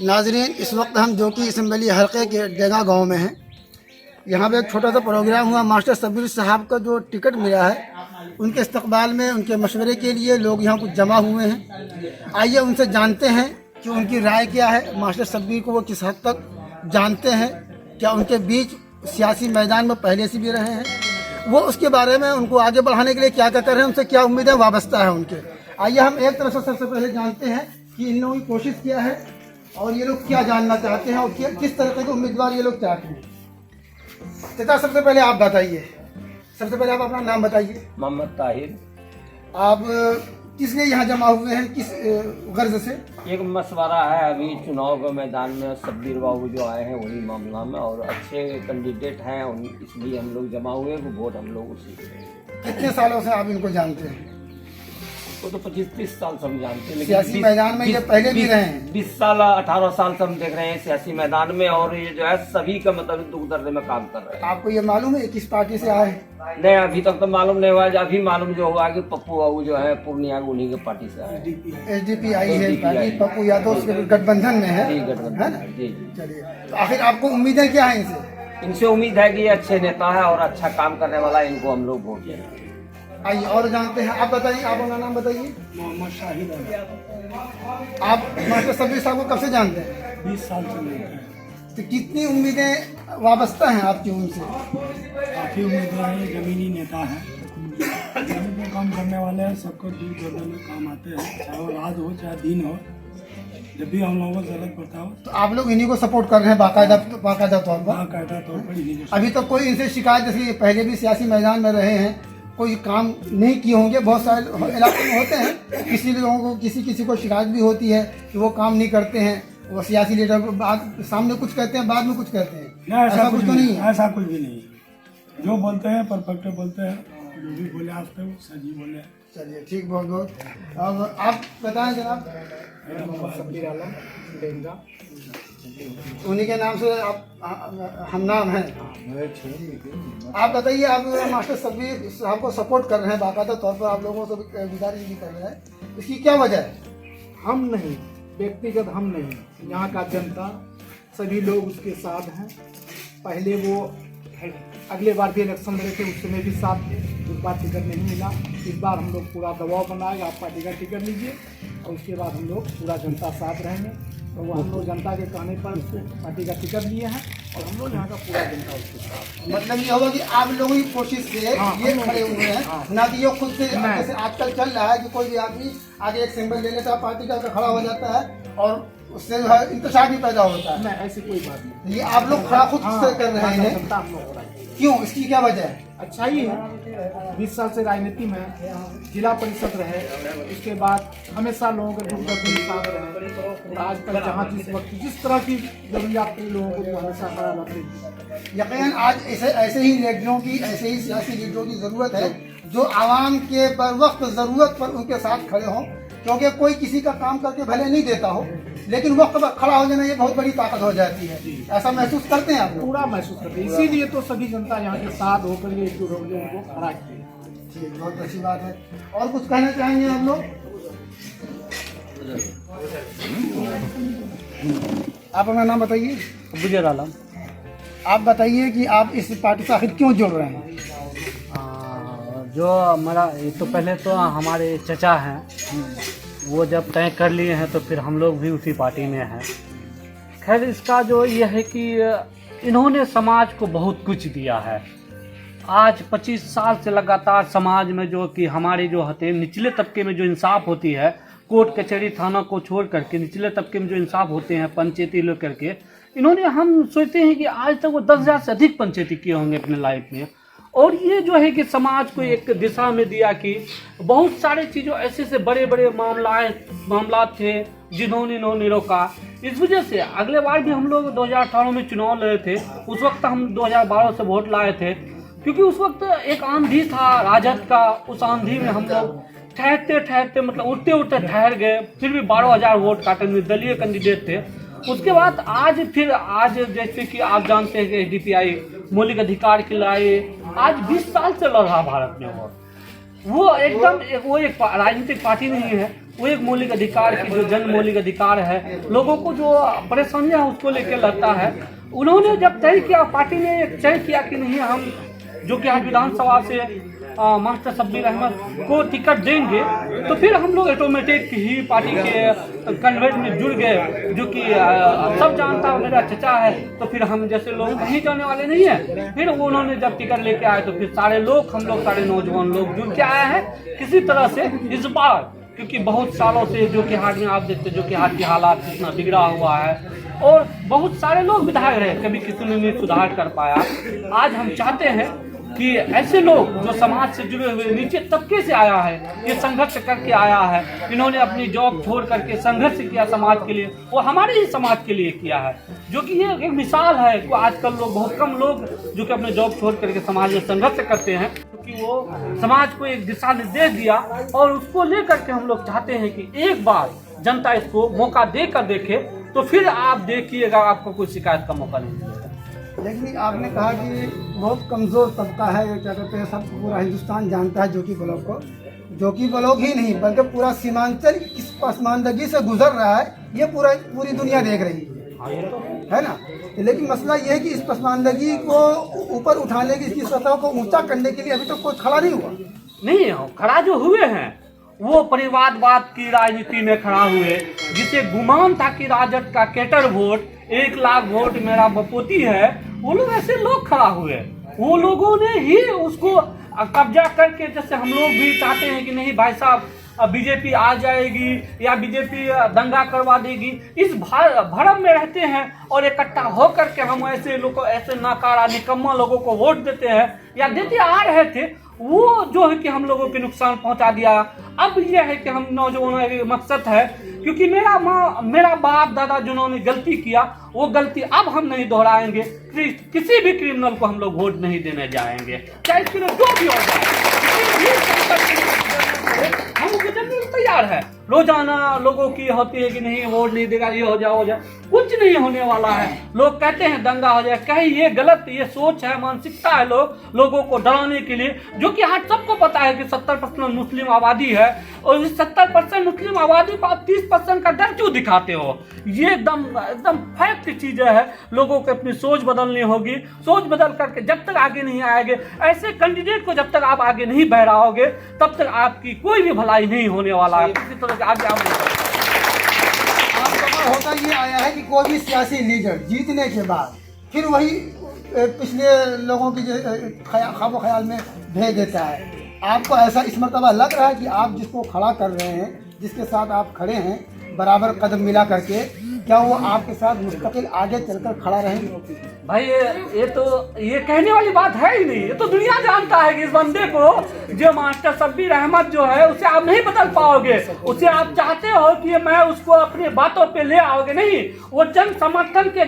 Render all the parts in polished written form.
नाजरीन, इस वक्त हम जो कि असम्बली हल्के के डेगा गांव में हैं। यहाँ पे एक छोटा सा प्रोग्राम हुआ। मास्टर सब्बीर साहब का जो टिकट मिला है, उनके इस्तकबाल में, उनके मशवरे के लिए लोग यहाँ कुछ जमा हुए हैं। आइए उनसे जानते हैं कि उनकी राय क्या है। मास्टर सब्बीर को वो किस हद तक जानते हैं, क्या उनके बीच सियासी मैदान में पहले से भी रहे हैं, वो उसके बारे में उनको आगे बढ़ाने के लिए क्या क्या कर रहे हैं, उनसे क्या उम्मीदें वाबस्ता है उनके। आइए हम एक तरफ से सबसे पहले जानते हैं कि इन लोगों की कोशिश क्या है और ये लोग क्या जानना चाहते हैं और किस तरह के उम्मीदवार ये लोग चाहते हैं। चाचा, सबसे पहले आप बताइए, सबसे पहले आप अपना नाम बताइए। मोहम्मद ताहिर। आप किस लिए यहाँ जमा हुए हैं, किस गर्ज से? एक मशवरा है अभी चुनाव के मैदान में, सब्बीर बाबू जो आए हैं वही मामला में, और अच्छे कैंडिडेट हैं इसलिए हम लोग जमा हुए, वो वोट हम लोग उसी को देंगे। कितने सालों से आप इनको जानते हैं? वो तो 25-30 साल से हम जानते हैं, सियासी मैदान में ये पहले भी रहे हैं। 20 साल 18 साल से हम देख रहे हैं सियासी मैदान में, और ये जो है सभी का मतलब दुख दर्द में काम कर रहे हैं। आपको ये मालूम है किस पार्टी से आए हैं? नहीं, अभी तक तो मालूम नहीं हुआ। अभी मालूम जो हुआ कि पप्पू बाबू जो है पूर्णिया उन्हीं के पार्टी से आए। SDP आई है पार्टी, पप्पू यादव गठबंधन में है। जी, गठबंधन। जी। चलिए, तो आखिर आपको उम्मीदें क्या है इनसे? इनसे उम्मीद है कि ये अच्छे नेता है और अच्छा काम करने वाला है, इनको हम लोग वोट देंगे। आइए और जानते हैं। आप बताइए, आप अपना नाम बताइए। मोहम्मद शाहिद अली। आप मास्टर सब्बीर साहब को कब से जानते हैं? 20 साल से मिलते हैं। तो कितनी उम्मीदें वाबस्ता हैं आपकी उनसे? काफ़ी उम्मीदें हैं। जमीनी नेता हैं, जमीन पे काम करने वाले हैं, सबको दूर करने में काम आते हैं, चाहे वो रात हो चाहे दिन हो, जब भी हम लोगों को जरूरत पड़ता हो। तो आप लोग इन्हीं को सपोर्ट कर रहे हैं बाकायदा तौर पर? बाकायदा तौर पर इन्हीं को। अभी तक कोई इनसे शिकायत, जैसे पहले भी सियासी मैदान में रहे हैं, कोई काम नहीं किए होंगे, बहुत सारे इलाके में होते हैं, किसी लोगों को किसी को शिकायत भी होती है कि वो काम नहीं करते हैं, वो सियासी लीडर बाद सामने कुछ कहते हैं, बाद में कुछ कहते हैं। नहीं, ऐसा कुछ तो नहीं है? ऐसा कुछ भी नहीं है। जो बोलते हैं परफेक्ट बोलते हैं, जो भी बोले आज तक सही बोले। चलिए, ठीक, बहुत बहुत। अब आप बताएं जनाब। सब्बीर आलम डेंगा। उन्हीं के नाम से आप हम नाम हैं। आप बताइए, आप मास्टर सब्बीर साहब को सपोर्ट कर रहे हैं बाकायदा तौर पर, आप लोगों से गुजारिश भी कर रहे हैं, इसकी क्या वजह है? हम नहीं, व्यक्तिगत हम नहीं, यहाँ का जनता सभी लोग उसके साथ हैं। पहले वो अगले बार भी इलेक्शन लड़े थे, उस समय भी साथ थे, उस बार टिकट नहीं मिला। इस बार हम लोग पूरा दबाव बनाए, आप पार्टी का टिकट लीजिए, और उसके बाद हम लोग पूरा जनता साथ रहेंगे। तो वो हम लोग जनता के कहने पर उसको पार्टी का टिकट लिए हैं, और हम लोग यहाँ का पूरा जनता उसके साथ। मतलब ये होगा कि आप लोगों की कोशिश से ये खड़े हुए हैं, ना कि ये खुद से। जैसे आजकल चल रहा है कि कोई भी आदमी आगे एक सिंबल ले लेता है पार्टी का, खड़ा हो जाता है और उससे जो है इंतशार भी पैदा होता है। नहीं, ऐसी कोई बात नहीं। ये आप लोग खड़ा खुद से कर रहे हैं, जनता हम लोग हो रहा है। क्यों, इसकी क्या वजह है? अच्छा ही है, 20 साल से राजनीति में जिला परिषद रहे, उसके बाद हमेशा लोगों के दुख दर्द में साथ रहे, और आज तक जहाँ जिस वक्त जिस तरह की जरूरियात थी लोगों को हमेशा खड़ा रहते। यकीनन आज ऐसे ही लीडरों की, ऐसे ही सियासी लीडरों की ज़रूरत है जो आवाम के बर वक्त ज़रूरत पर उनके साथ खड़े हों, क्योंकि कोई किसी का काम करके भले नहीं देता हो, लेकिन वक्त पर खड़ा हो जाना ये बहुत बड़ी ताकत हो जाती है। ऐसा महसूस करते हैं आप लोग? पूरा महसूस करते हैं, इसीलिए तो सभी जनता यहाँ के साथ होकर के एकजुट होकर उनको खड़ा किए। ठीक, बहुत अच्छी बात है। और कुछ कहना चाहेंगे आप लोग? आप अपना नाम बताइए। बुजर आलम। आप बताइए कि आप इस पार्टी से आखिर क्यों जुड़ रहे हैं? जो हमारा तो पहले तो हमारे चचा हैं, वो जब तय कर लिए हैं तो फिर हम लोग भी उसी पार्टी में हैं। खैर, इसका जो ये है कि इन्होंने समाज को बहुत कुछ दिया है। आज 25 साल से लगातार समाज में जो कि हमारे जो होते निचले तबके में जो इंसाफ होती है, कोर्ट कचहरी थाना को छोड़ करके निचले तबके में जो इंसाफ होते हैं पंचायती लोग करके, इन्होंने, हम सोचते हैं कि आज तक वो 10,000 से अधिक पंचायती किए होंगे अपने लाइफ में। और ये जो है कि समाज को एक दिशा में दिया कि बहुत सारे चीज़ों ऐसे बड़े बड़े मामला थे जिन्होंने इन्होंने रोका। इस वजह से अगले बार भी हम लोग 2018 में चुनाव लड़े थे, उस वक्त हम 2012 से वोट लाए थे, क्योंकि उस वक्त एक आंधी था राजद का। उस आंधी में हम लोग ठहरते मतलब उठते ठहर गए, फिर भी 12,000 वोट काटे, निर्दलीय कैंडिडेट थे। उसके बाद आज जैसे कि आप जानते हैं कि DPI मौलिक अधिकार की लड़ाई आज 20 साल से लड़ रहा भारत में। वो एकदम वो एक राजनीतिक पार्टी नहीं है, वो एक मौलिक अधिकार की जो जन मौलिक अधिकार है, लोगों को जो परेशानियां उसको लेकर लड़ता है। उन्होंने जब तय किया, पार्टी ने एक तय किया कि नहीं हम जो कि आज विधानसभा से मास्टर शब्बीर अहमद को टिकट देंगे, तो फिर हम लोग ऑटोमेटिक ही पार्टी के कन्वेंट में जुड़ गए, जो कि सब जानता है मेरा चचा है, तो फिर हम जैसे लोग कहीं जाने वाले नहीं है। फिर उन्होंने जब टिकट लेके आए तो फिर सारे लोग, हम लोग सारे नौजवान लोग जुड़ के आए हैं किसी तरह से इस बार, क्योंकि बहुत सालों से जो कि हाट में आप देखते जो कि हाट की हालात कितना बिगड़ा हुआ है, और बहुत सारे लोग विधायक रहे, कभी किसी ने नहीं सुधार कर पाया। आज हम चाहते हैं कि ऐसे लोग जो समाज से जुड़े हुए नीचे तबके से आया है, ये संघर्ष करके आया है, इन्होंने अपनी जॉब छोड़ करके संघर्ष किया समाज के लिए, वो हमारे ही समाज के लिए किया है, जो कि ये एक मिसाल है कि आजकल लोग, बहुत कम लोग जो कि अपने जॉब छोड़ करके समाज में संघर्ष करते हैं, क्योंकि वो समाज को एक दिशा निर्देश दिया। और उसको लेकर के हम लोग चाहते हैं कि एक बार जनता इसको मौका देकर देखे, तो फिर आप देखिएगा आपको कोई शिकायत का मौका नहीं मिलेगा। लेकिन आपने कहा कि बहुत कमज़ोर तबका है, क्या कहते हैं, सब पूरा हिंदुस्तान जानता है जोगी ब्लॉक को। जोगी ब्लॉक ही नहीं बल्कि पूरा सीमांचल इस पसमानदगी से गुजर रहा है, ये पूरी दुनिया देख रही है ना। लेकिन मसला ये है कि इस पसमानदगी को ऊपर उठाने की, इसकी सतह को ऊंचा करने के लिए अभी तक कोई खड़ा नहीं हुआ। नहीं, खड़ा जो हुए हैं वो परिवारवाद की राजनीति में खड़ा हुए, जिसे गुमान था कि राजद का कैटर वोट 1 लाख वोट मेरा बपोती है, वो लोग ऐसे लोग खड़ा हुए, वो लोगों ने ही उसको कब्जा करके, जैसे हम लोग भी चाहते हैं कि नहीं भाई साहब बीजेपी आ जाएगी या बीजेपी दंगा करवा देगी, इस भरम में रहते हैं और इकट्ठा होकर के हम ऐसे लोगों, ऐसे नाकारा निकम्मा लोगों को वोट देते हैं या देते आ रहे थे, वो जो है कि हम लोगों को नुकसान पहुंचा दिया। अब यह है कि हम नौजवानों का मकसद है, क्योंकि मेरा बाप दादा जिन्होंने गलती किया, वो गलती अब हम नहीं दोहराएंगे। किसी भी क्रिमिनल को हम लोग वोट नहीं देने जाएंगे, चाहे इसके लिए जो भी हो जाए, हम गुजरने को तैयार है। रोजाना लोगों की होती है कि नहीं वोट नहीं देगा, ये हो जाए, कुछ नहीं होने वाला है। लोग कहते हैं दंगा हो जाए, कहीं ये गलत, ये सोच है, मानसिकता है लोगों को डराने के लिए, जो कि आज सबको पता है कि 70% मुस्लिम आबादी है, और इस 70% मुस्लिम आबादी को आप 30% का डर क्यों दिखाते हो? ये एकदम फैक्ट चीजें है। लोगों को अपनी सोच बदलनी होगी, सोच बदल करके जब तक आगे नहीं आएंगे, ऐसे कैंडिडेट को जब तक आप आगे नहीं बहराओगे, तब तक आपकी कोई भी भलाई नहीं होने वाला है। किसी तरह के आगे होता ये आया है कि कोई भी सियासी लीडर जीतने के बाद फिर वही पिछले लोगों की ख्वाब ख्याल में भेज देता है। आपको ऐसा इस मरतबा लग रहा है कि आप जिसको खड़ा कर रहे हैं, जिसके साथ आप खड़े हैं बराबर कदम मिला करके, क्या वो आपके साथ मुस्तकिल आगे चलकर खड़ा रहेंगे? भाई ये कहने वाली बात है ही नहीं। ये तो दुनिया जानता है कि इस बंदे को, जो मास्टर शब्बीर अहमद जो है, उसे आप नहीं बदल पाओगे। उसे आप चाहते हो कि मैं उसको अपनी बातों पे ले आओगे, नहीं। वो जन समर्थन के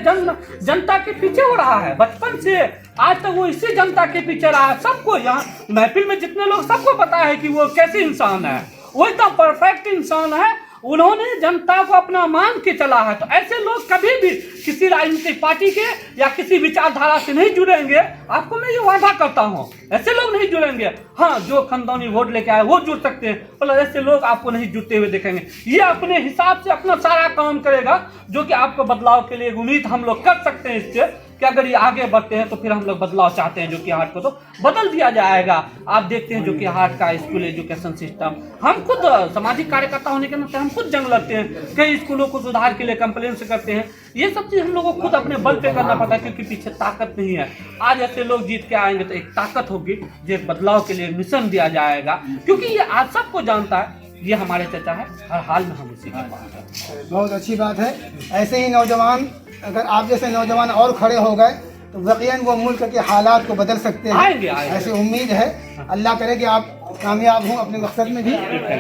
जनता के पीछे हो रहा है बचपन से आज तक, वो इसी जनता के पीछे रहा है। सबको यहाँ महफिल में जितने लोग, सबको पता है कि वो कैसे इंसान है, वो एकदम परफेक्ट इंसान है। उन्होंने जनता को अपना मान के चला है। तो ऐसे लोग कभी भी किसी राजनीतिक पार्टी के या किसी विचारधारा से नहीं जुड़ेंगे। आपको मैं ये वादा करता हूँ, ऐसे लोग नहीं जुड़ेंगे। हाँ, जो खानदानी वोट लेके आए वो जुड़ सकते हैं, पर ऐसे लोग आपको नहीं जुड़ते हुए देखेंगे। ये अपने हिसाब से अपना सारा काम करेगा, जो कि आपको बदलाव के लिए उम्मीद हम लोग कर सकते हैं इससे, कि अगर ये आगे बढ़ते हैं तो फिर हम लोग बदलाव चाहते हैं, जो कि हाट को तो बदल दिया जाएगा। आप देखते हैं जो कि हाट का स्कूल एजुकेशन सिस्टम, हम खुद सामाजिक कार्यकर्ता होने के नाते हम खुद जंग लड़ते हैं, कई स्कूलों को सुधार के लिए कंप्लेन करते हैं। ये सब चीज हम लोगों को खुद अपने बल पे करना पड़ता है, क्योंकि पीछे ताकत नहीं है। आज ऐसे लोग जीत के आएंगे तो एक ताकत होगी, जो एक बदलाव के लिए मिशन दिया जाएगा, क्योंकि ये आज सबको जानता है ये हमारे चचा है, हर हाल में हम इसी के पास हैं। बहुत अच्छी बात है। ऐसे ही नौजवान, अगर आप जैसे नौजवान और खड़े हो गए तो यकीनन वो मुल्क के हालात को बदल सकते हैं। आएंगे। ऐसी उम्मीद है, अल्लाह करे कि आप कामयाब हों अपने मकसद में भी।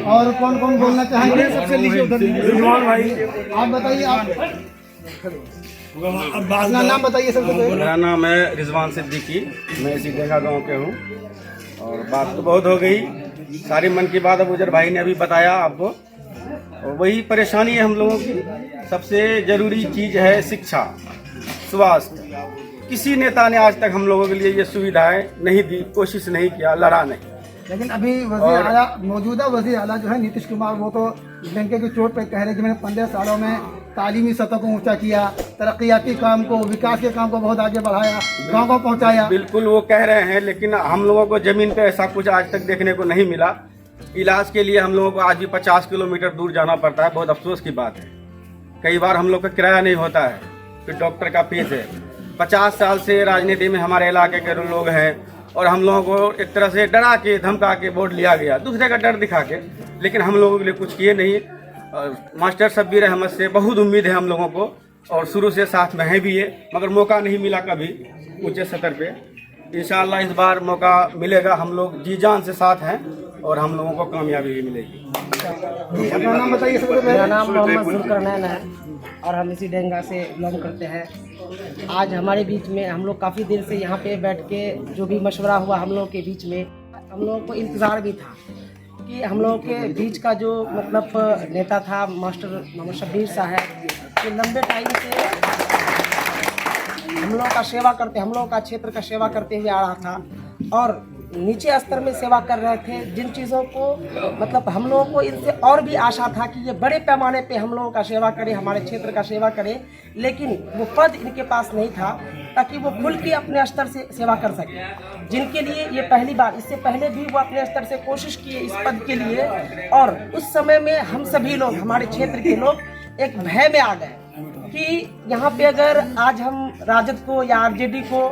और कौन कौन बोलना चाहेंगे? सबसे रिजवान भाई, आप बताइए, आप अपना नाम बताइए सबसे पहले। मेरा नाम है रिजवान सिद्दीकी, मैं इसी डेगा गांव के हूँ। और बात तो बहुत हो गई, सारी मन की बात अब गुजर भाई ने अभी बताया आपको। और वही परेशानी है हम लोगों की। सबसे ज़रूरी चीज़ है शिक्षा, स्वास्थ्य। किसी नेता ने आज तक हम लोगों के लिए ये सुविधाएं नहीं दी, कोशिश नहीं किया, लड़ा नहीं। लेकिन अभी वज़ीर आला मौजूदा वज़ीर आला जो है नीतीश कुमार, वो तो डंके की चोट पे कह रहे हैं कि मैंने 15 सालों में तालीमी सतह को ऊंचा किया, तरक्याती काम को, विकास के काम को बहुत आगे बढ़ाया, गाँव को पहुँचाया। बिल्कुल वो कह रहे हैं, लेकिन हम लोगों को ज़मीन पे ऐसा कुछ आज तक देखने को नहीं मिला। इलाज के लिए हम लोगों को आज भी 50 किलोमीटर दूर जाना पड़ता है। बहुत अफसोस की बात है। कई बार हम लोग का किराया नहीं होता है, फिर डॉक्टर का फीस है। 50 साल से राजनीति में हमारे इलाके के लोग हैं और हम लोगों को एक तरह से डरा के धमका के वोट लिया गया, दूसरे का डर दिखा के, लेकिन हम लोगों के लिए कुछ किए नहीं। मास्टर शब्बीर अहमद से बहुत उम्मीद है हम लोगों को और शुरू से साथ में है भी है, मगर मौका नहीं मिला कभी ऊंचे सतर पे। इंशाअल्लाह इस बार मौका मिलेगा। हम लोग जी जान से साथ हैं और हम लोगों को कामयाबी भी मिलेगी। अपना नाम बताइए सबसे पहले। मेरा नाम मोहम्मद जुल्करनैन है और हम इसी डेंगा से बिलोंग करते हैं। आज हमारे बीच में हम लोग काफ़ी देर से यहाँ पे बैठ के जो भी मशवरा हुआ हम लोग के बीच में, हम लोगों को इंतज़ार भी था कि हम लोगों के बीच का जो मतलब नेता था मास्टर मोहम्मद शब्बीर साहब, कि लंबे टाइम से हम लोग का सेवा करते, हम लोग का क्षेत्र का सेवा करते हुए आ रहा था और नीचे स्तर में सेवा कर रहे थे। जिन चीज़ों को मतलब हम लोगों को इनसे और भी आशा था कि ये बड़े पैमाने पे हम लोगों का सेवा करे, हमारे क्षेत्र का सेवा करे, लेकिन वो पद इनके पास नहीं था ताकि वो खुल के अपने स्तर से सेवा कर सके, जिनके लिए ये पहली बार, इससे पहले भी वो अपने स्तर से कोशिश किए इस पद के लिए। और उस समय में हम सभी लोग, हमारे क्षेत्र के लोग एक भय में आ गए कि यहाँ पे अगर आज हम राजद को या आरजेडी को,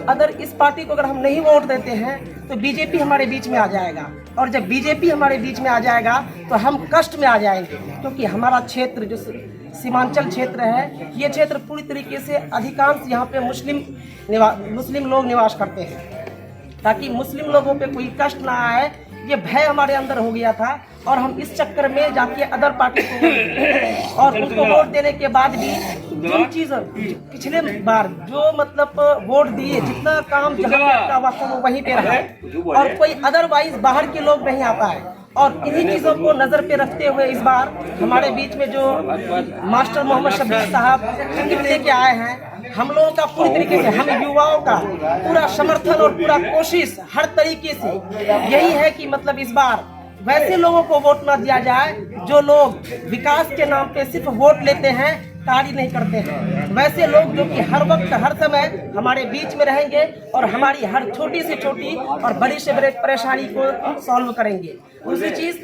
अगर इस पार्टी को अगर हम नहीं वोट देते हैं तो बीजेपी हमारे बीच में आ जाएगा, और जब बीजेपी हमारे बीच में आ जाएगा तो हम कष्ट में आ जाएंगे, क्योंकि हमारा क्षेत्र जो सीमांचल क्षेत्र है, ये क्षेत्र पूरी तरीके से अधिकांश यहाँ पे मुस्लिम लोग निवास करते हैं, ताकि मुस्लिम लोगों पे कोई कष्ट ना आए, ये भय हमारे अंदर हो गया था। और हम इस चक्कर में जाके अदर पार्टी को और उनको वोट देने के बाद भी जो चीज़ पिछले बार जो मतलब वोट दिए, जितना काम जहाँ का वक्त वो वहीं पे रहा और कोई अदरवाइज बाहर के लोग नहीं आता है। और इन्हीं चीज़ों को नज़र पे रखते हुए इस बार हमारे बीच में जो मास्टर मोहम्मद शब्बीर साहब टिकट लेके आए हैं, हम लोगों का पूरी तरीके से, हम युवाओं का पूरा समर्थन और पूरा कोशिश हर तरीके से यही है कि मतलब इस बार वैसे लोगों को वोट न दिया जाए जो लोग विकास के नाम पे सिर्फ वोट लेते हैं, कार्य नहीं करते हैं। वैसे लोग जो कि हर वक्त हर समय हमारे बीच में रहेंगे और हमारी हर छोटी से छोटी और बड़ी से बड़ी परेशानी को सॉल्व करेंगे। दूसरी चीज़,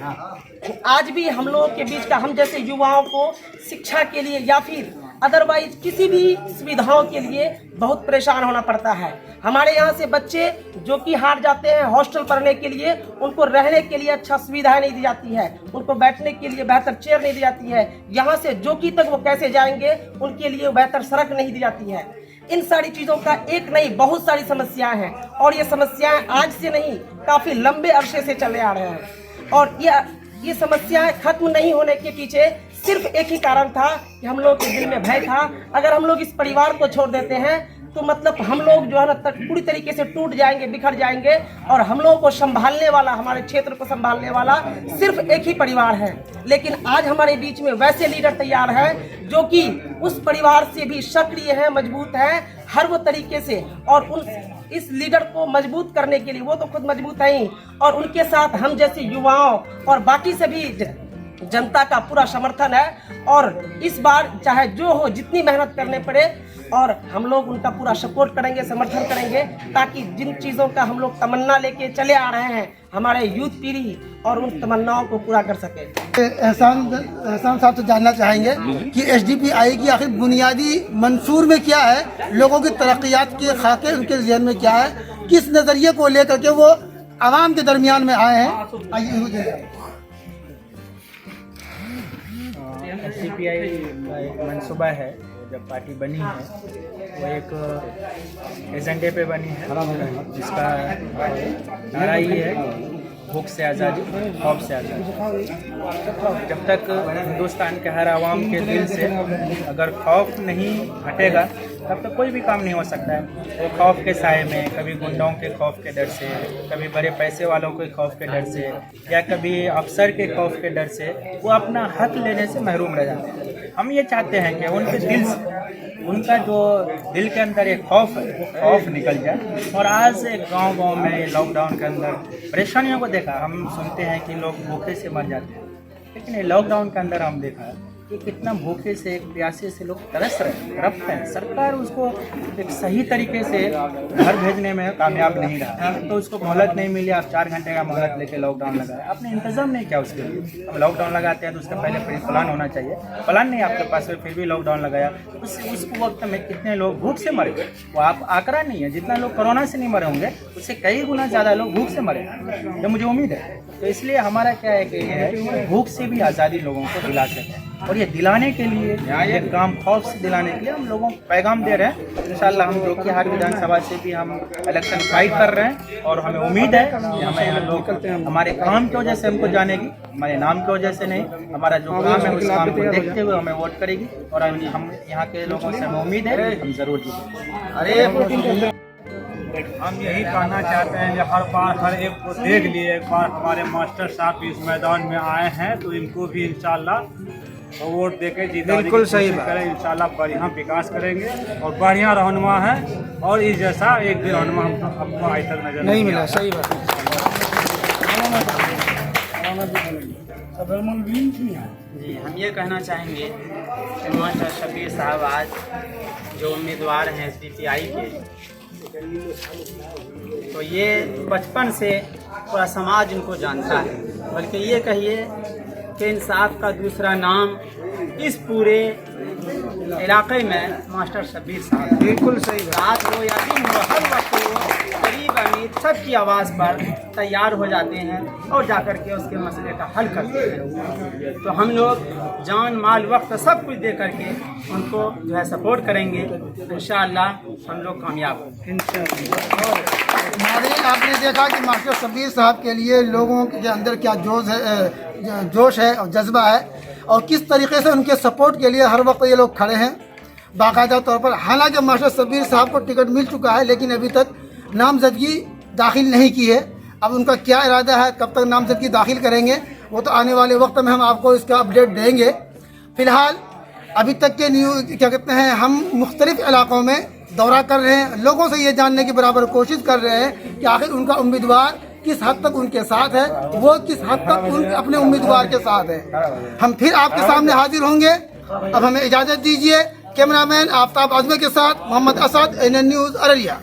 आज भी हम लोगों के बीच का, हम जैसे युवाओं को शिक्षा के लिए या फिर अदरवाइज किसी भी सुविधाओं के लिए बहुत परेशान होना पड़ता है। हमारे यहाँ से बच्चे जो कि हार जाते हैं हॉस्टल पढ़ने के लिए, उनको रहने के लिए अच्छा सुविधाएं नहीं दी जाती है, उनको बैठने के लिए बेहतर चेयर नहीं दी जाती है, यहाँ से जोकी तक वो कैसे जाएंगे उनके लिए बेहतर सड़क नहीं दी जाती है। इन सारी चीज़ों का एक नहीं बहुत सारी समस्याएं हैं और ये समस्याएं आज से नहीं काफ़ी लंबे अरसे से चले आ रहे हैं। और ये समस्याएं खत्म नहीं होने के पीछे सिर्फ एक ही कारण था कि हम लोग के दिल में भय था, अगर हम लोग इस परिवार को छोड़ देते हैं तो मतलब हम लोग जो है ना पूरी तरीके से टूट जाएंगे, बिखर जाएंगे, और हम लोगों को संभालने वाला, हमारे क्षेत्र को संभालने वाला सिर्फ एक ही परिवार है। लेकिन आज हमारे बीच में वैसे लीडर तैयार हैं जो कि उस परिवार से भी सक्रिय हैं, मजबूत हैं हर वो तरीके से, और इस लीडर को मजबूत करने के लिए वो तो खुद मजबूत है ही, और उनके साथ हम जैसे युवाओं और बाकी सभी जनता का पूरा समर्थन है। और इस बार चाहे जो हो, जितनी मेहनत करने पड़े, और हम लोग उनका पूरा सपोर्ट करेंगे, समर्थन करेंगे, ताकि जिन चीज़ों का हम लोग तमन्ना लेके चले आ रहे हैं हमारे यूथ पीढ़ी और उन तमन्नाओं को पूरा कर सके। एहसान साहब से जानना चाहेंगे कि एसडीपीआई की आखिर बुनियादी मंसूर में क्या है, लोगों की तरक्कियात के खाके उनके जहन में क्या है, किस नज़रिए को लेकर के वो आवाम के दरमियान में आए हैं। आइए। एसडीपीआई का एक मनसूबा है, जब पार्टी बनी है वो एक एजेंडे पे बनी है, जिसका नारा ये है, भूख से आज़ादी, खौफ से आज़ादी। जब तक हिंदुस्तान के हर आवाम के दिल से अगर खौफ नहीं हटेगा तब तक कोई भी काम नहीं हो सकता है। तो खौफ के साए में, कभी गुंडों के खौफ के डर से, कभी बड़े पैसे वालों के खौफ के डर से, या कभी अफसर के खौफ के डर से वो अपना हक लेने से महरूम रह जाते हैं। हम ये चाहते हैं कि उनके दिल से, उनका जो दिल के अंदर एक खौफ है वो खौफ निकल जाए। और आज गांव-गांव में लॉकडाउन के अंदर परेशानियों को देखा, हम सुनते हैं कि लोग भूखे से मर जाते हैं, लेकिन ये लॉकडाउन के अंदर हम देखा कि कितना भूखे से, एक प्यासे से लोग तरस रहे हैं, तड़पते हैं। सरकार उसको एक सही तरीके से घर भेजने में कामयाब नहीं रहा, तो उसको मोहलत नहीं मिली। आप 4 घंटे का मोहलत लेके लॉकडाउन लगाया, आपने इंतजाम नहीं किया उसके लिए। अब लॉकडाउन लगाते हैं तो उसका पहले प्लान होना चाहिए, प्लान नहीं आपके पास, फिर भी लॉकडाउन लगाया। उस वक्त में कितने लोग भूख से मरे, वो आप आंकड़ा नहीं है। जितना लोग कोरोना से नहीं मरे होंगे उससे कई गुना ज़्यादा लोग भूख से मरे, तो मुझे उम्मीद है। तो इसलिए हमारा क्या है कि भूख से भी आज़ादी लोगों को दिला सकें, और ये दिलाने के लिए, ये काम खौफ से दिलाने के लिए हम लोगों को पैगाम दे रहे हैं। इंशाल्लाह हम जोकीहाट विधानसभा से भी हम इलेक्शन फाइट कर रहे हैं, और हमें उम्मीद है कि हमें यहाँ लोग हमारे काम की वजह से हमको जानेगी, हमारे नाम की वजह से नहीं। हमारा जो काम है उस काम को देखते हुए हमें वोट करेगी, और हम यहाँ के लोगों से हमें उम्मीद है हम ज़रूर जीतेंगे। हम यही कहना चाहते हैं कि हर बार हर एक को देख लिए, एक बार हमारे मास्टर साहब भी इस मैदान में आए हैं, तो इनको भी इंशाल्लाह वोट देके जीताने की कोशिश करें। इंशाल्लाह बढ़िया विकास करेंगे और बढ़िया रहनुमा है, और इस जैसा एक भी रहनुमा हमको आज तक नजर नहीं मिला। सही बात। जी, हम ये कहना चाहेंगे कि मास्टर शबीर साहब आज जो उम्मीदवार हैं SDPI के, तो ये बचपन से पूरा समाज इनको जानता है, बल्कि ये कहिए कि इंसाफ का दूसरा नाम इस पूरे इलाके में मास्टर शबीर साहब। बिल्कुल सही। रात हो या दिन हो, हर वक्त वो गरीब अमीर सबकी आवाज़ पर तैयार हो जाते हैं और जाकर के उसके मसले का हल करते हैं। तो हम लोग जान माल वक्त सब कुछ दे करके उनको जो है सपोर्ट करेंगे, इंशाअल्लाह हम लोग कामयाब होंगे। आपने देखा कि मास्टर शबीर साहब के लिए लोगों के अंदर क्या जोश है और जज्बा है, और किस तरीके से उनके सपोर्ट के लिए हर वक्त ये लोग खड़े हैं बाकायदा तौर पर। हालांकि मास्टर शबीर साहब को टिकट मिल चुका है, लेकिन अभी तक नामजदगी दाखिल नहीं की है। अब उनका क्या इरादा है, कब तक नामजदगी दाखिल करेंगे, वो तो आने वाले वक्त में हम आपको इसका अपडेट देंगे। फ़िलहाल अभी तक के क्या कहते हैं, हम मुख्तलिफ इलाक़ों में दौरा कर रहे हैं, लोगों से ये जानने की बराबर कोशिश कर रहे हैं कि आखिर उनका उम्मीदवार किस हद तक उनके साथ है, वो किस हद तक अपने उम्मीदवार के साथ है। हम फिर आपके सामने हाजिर होंगे। अब हमें इजाज़त दीजिए। कैमरामैन आफ्ताब आजमी के साथ मोहम्मद असद, NN न्यूज़ अररिया।